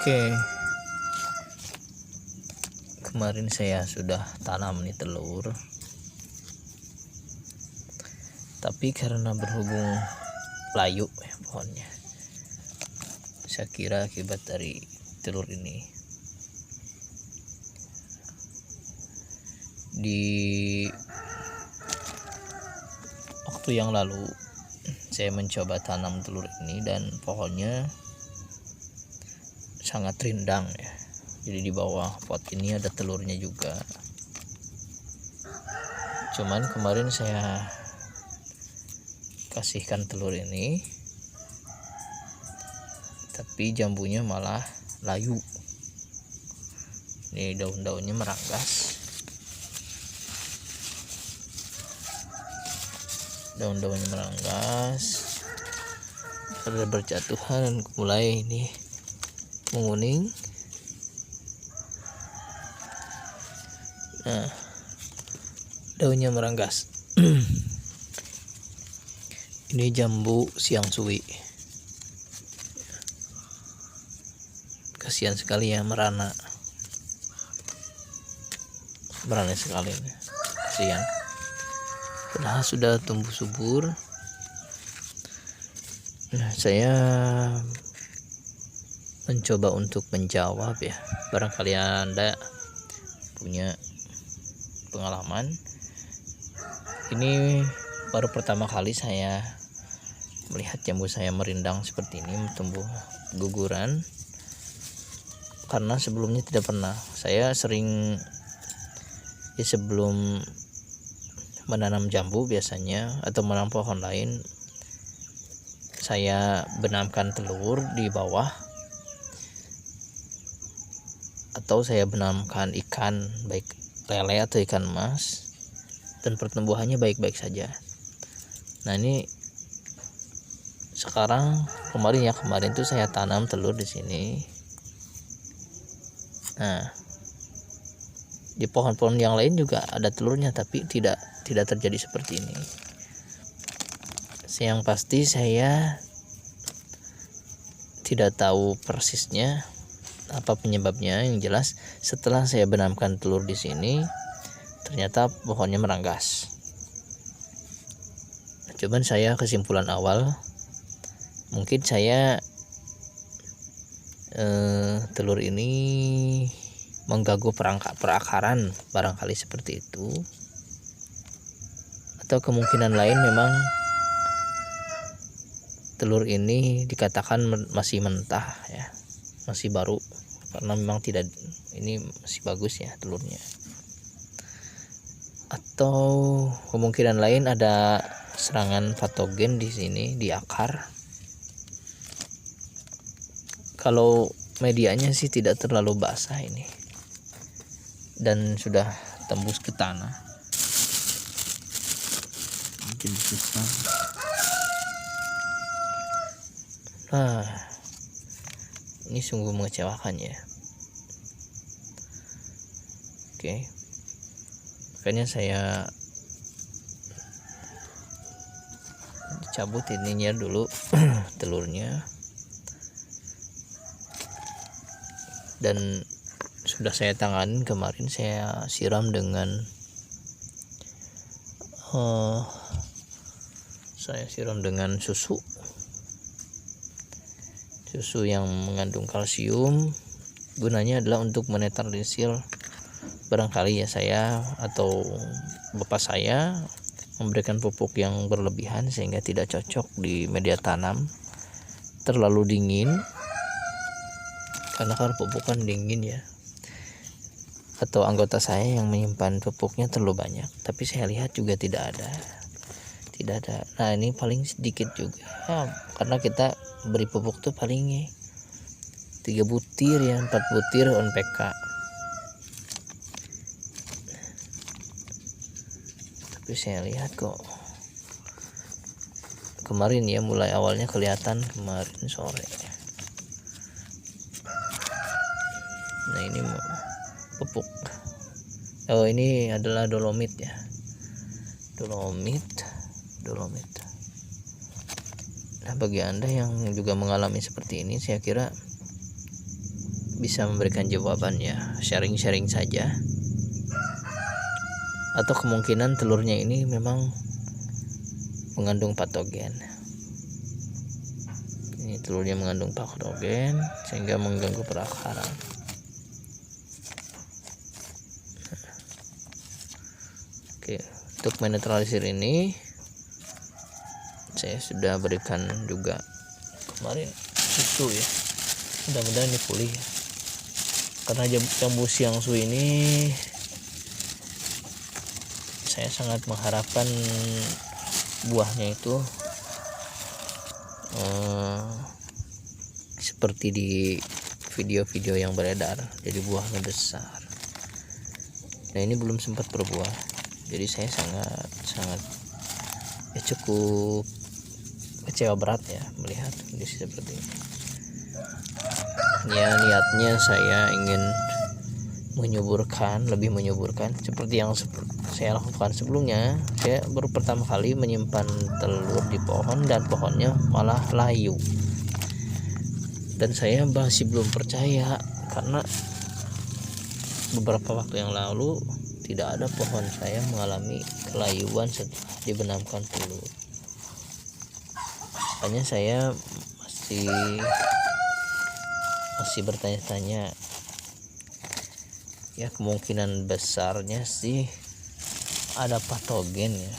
Oke, kemarin saya sudah tanam nih telur, tapi karena berhubung layu ya pohonnya, saya kira akibat dari telur ini. Di waktu yang lalu saya mencoba tanam telur ini dan pohonnya sangat rindang ya. Jadi di bawah pot ini ada telurnya juga. Cuman kemarin saya kasihkan telur ini, tapi jambunya malah layu. Ini daun-daunnya meranggas. Daun-daunnya meranggas, ada berjatuhan dan mulai ini menguning. Nah, daunnya meranggas. Ini jambu siang suwi. Kasihan sekali ya, merana sekali nih. Kasihan. Padahal sudah tumbuh subur. Nah, saya mencoba untuk menjawab ya, barangkali Anda punya pengalaman. Ini baru pertama kali saya melihat jambu saya merindang seperti ini, tumbuh guguran, karena sebelumnya tidak pernah. Saya sering ya, sebelum menanam jambu biasanya atau menanam pohon lain, saya benamkan telur di bawah, atau saya benamkan ikan, baik lele atau ikan emas, dan pertumbuhannya baik-baik saja. Nah, ini sekarang kemarin tuh saya tanam telur di sini. Nah, di pohon-pohon yang lain juga ada telurnya, tapi tidak terjadi seperti ini. Yang pasti saya tidak tahu persisnya apa penyebabnya. Yang jelas setelah saya benamkan telur di sini, ternyata pohonnya meranggas. Cuman saya kesimpulan awal, mungkin saya telur ini mengganggu perakaran, barangkali seperti itu. Atau kemungkinan lain memang telur ini dikatakan masih mentah ya, masih baru, karena memang tidak, ini masih bagus ya telurnya. Atau kemungkinan lain ada serangan patogen di sini di akar. Kalau medianya sih tidak terlalu basah ini dan sudah tembus ke tanah, mungkin susah. Nah, ini sungguh mengecewakan ya. Oke, makanya saya cabut ininya dulu telurnya, dan sudah saya tanganin kemarin. Saya siram dengan susu yang mengandung kalsium. Gunanya adalah untuk menetralisir, barangkali ya saya atau bapak saya memberikan pupuk yang berlebihan sehingga tidak cocok di media tanam, terlalu dingin, karena kan pupuk kan dingin ya. Atau anggota saya yang menyimpan pupuknya terlalu banyak, tapi saya lihat juga tidak ada. Nah, ini paling sedikit juga ya, karena kita beri pupuk tuh paling 3 butir ya, 4 butir NPK. Tapi saya lihat kok kemarin ya, mulai awalnya kelihatan kemarin sore. Nah, ini pupuk. Oh, ini adalah dolomit ya. Dolomit. Nah, bagi Anda yang juga mengalami seperti ini, saya kira bisa memberikan jawaban ya, sharing-sharing saja. Atau kemungkinan telurnya ini memang mengandung patogen. Ini telurnya mengandung patogen sehingga mengganggu perakaran. Oke, untuk menetralisir ini saya sudah berikan juga kemarin susu ya. Mudah-mudahan ini pulih ya. Karena jambu siang su ini saya sangat mengharapkan buahnya itu seperti di video-video yang beredar, jadi buahnya besar. Nah ini belum sempat berbuah, jadi saya sangat ya cukup kecewa berat ya melihat kondisi seperti ini. Ya niatnya saya ingin lebih menyuburkan seperti yang saya lakukan sebelumnya. Saya baru pertama kali menyimpan telur di pohon dan pohonnya malah layu, dan saya masih belum percaya karena beberapa waktu yang lalu tidak ada pohon saya mengalami kelayuan setelah dibenamkan telur. Makanya saya masih bertanya-tanya ya, kemungkinan besarnya sih ada patogen ya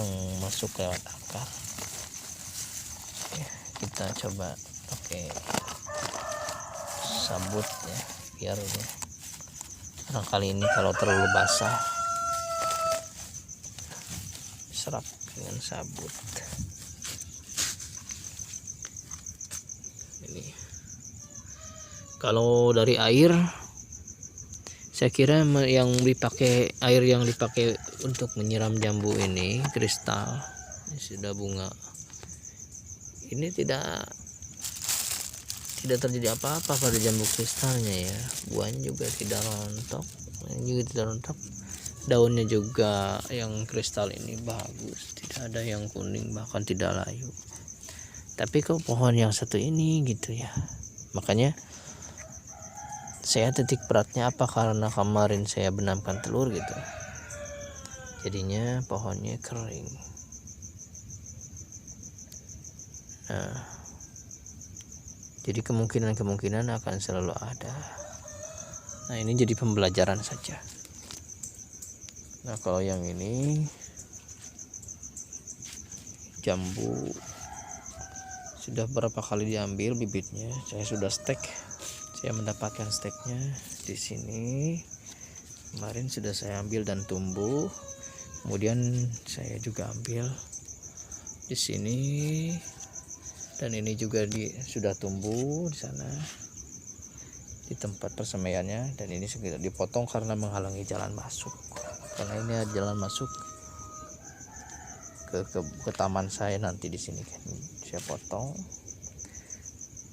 yang masuk lewat akar. Oke, kita coba pakai sabut ya, biar kali ini kalau terlalu basah serap dengan sabut. Ini kalau dari air, saya kira yang dipakai untuk menyiram jambu ini kristal, ini sudah bunga, ini tidak terjadi apa-apa pada jambu kristalnya ya. Buahnya juga tidak rontok, daunnya juga yang kristal ini bagus, tidak ada yang kuning bahkan tidak layu. Tapi kok pohon yang satu ini gitu ya, makanya saya titik beratnya apa, karena kemarin saya benamkan telur gitu, jadinya pohonnya kering. Nah, jadi kemungkinan akan selalu ada. Nah ini jadi pembelajaran saja. Nah kalau yang ini jambu sudah berapa kali diambil bibitnya, saya sudah stek. Saya mendapatkan steknya di sini. Kemarin sudah saya ambil dan tumbuh. Kemudian saya juga ambil di sini, dan ini juga sudah tumbuh di sana di tempat persemaiannya. Dan ini sekitar dipotong karena menghalangi jalan masuk. Karena ini ada jalan masuk ke taman saya nanti di sini kan. Saya potong.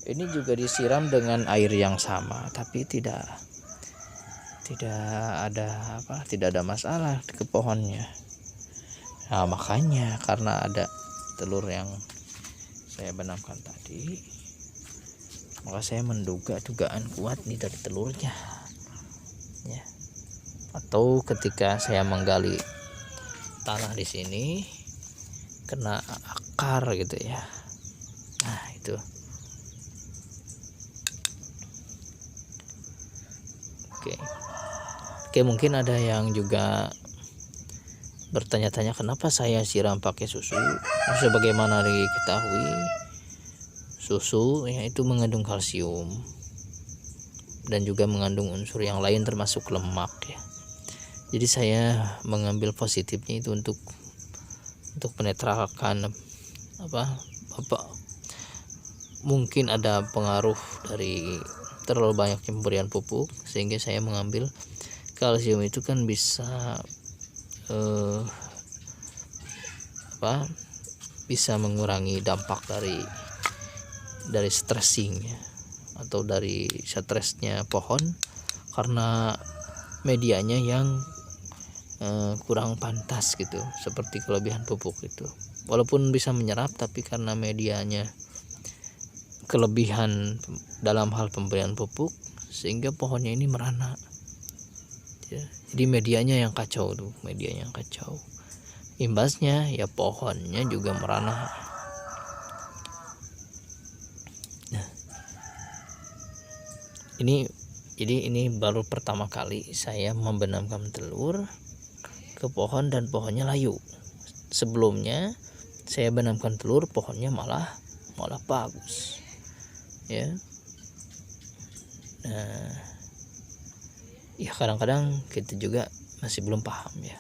Ini juga disiram dengan air yang sama, tapi tidak ada masalah ke pohonnya. Nah makanya karena ada telur yang saya benamkan tadi, maka saya menduga dugaan kuat nih dari telurnya ya. Atau ketika saya menggali tanah di sini kena akar gitu ya. Nah itu. Oke, mungkin ada yang juga bertanya-tanya kenapa saya siram pakai susu. Sebagaimana diketahui, susu ya itu mengandung kalsium dan juga mengandung unsur yang lain termasuk lemak ya. Jadi saya mengambil positifnya itu untuk menetralkan mungkin ada pengaruh dari terlalu banyak pemberian pupuk, sehingga saya mengambil kalsium itu kan bisa bisa mengurangi dampak dari stressing ya, atau dari stresnya pohon karena medianya yang kurang pantas gitu, seperti kelebihan pupuk itu. Walaupun bisa menyerap, tapi karena medianya kelebihan dalam hal pemberian pupuk sehingga pohonnya ini merana ya. Jadi medianya yang kacau tuh, medianya yang kacau, imbasnya ya pohonnya juga merana. Nah, ini baru pertama kali saya membenamkan telur ke pohon dan pohonnya layu. Sebelumnya saya benamkan telur, pohonnya malah bagus ya. Nah, ya kadang-kadang kita juga masih belum paham ya.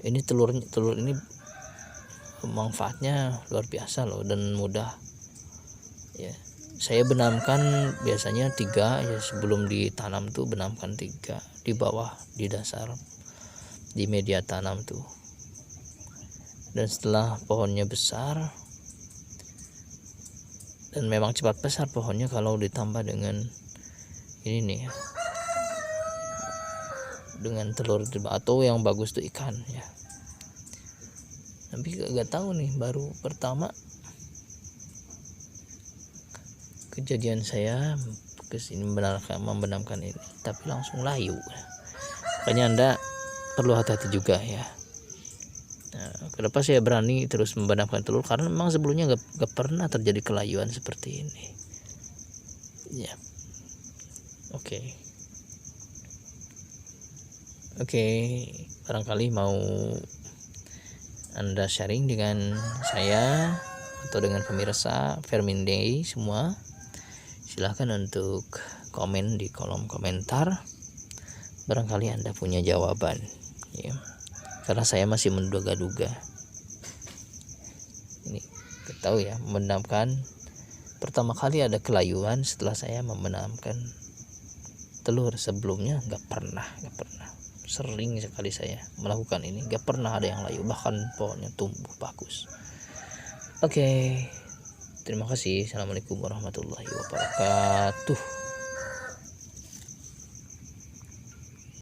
Ini telur ini manfaatnya luar biasa loh dan mudah ya. Saya benamkan biasanya 3 ya, sebelum ditanam tuh benamkan 3 di bawah, di dasar, di media tanam tuh. Dan setelah pohonnya besar, dan memang cepat besar pohonnya kalau ditambah dengan ini nih ya, dengan telur atau yang bagus tuh ikan ya. Tapi gak tahu nih, baru pertama kejadian saya kesini membenamkan ini tapi langsung layu. Makanya Anda perlu hati-hati juga ya. Nah, kenapa saya berani terus membenamkan telur, karena memang sebelumnya gak pernah terjadi kelayuan seperti ini ya. Oke, barangkali mau Anda sharing dengan saya atau dengan pemirsa Vermin Day semua, silahkan untuk komen di kolom komentar. Barangkali Anda punya jawaban ya, karena saya masih menduga-duga. Ini tahu ya, membenamkan pertama kali ada kelayuan setelah saya membenamkan telur. Sebelumnya nggak pernah. Sering sekali saya melakukan ini, nggak pernah ada yang layu, bahkan pohonnya tumbuh bagus. Oke, terima kasih. Assalamualaikum warahmatullahi wabarakatuh.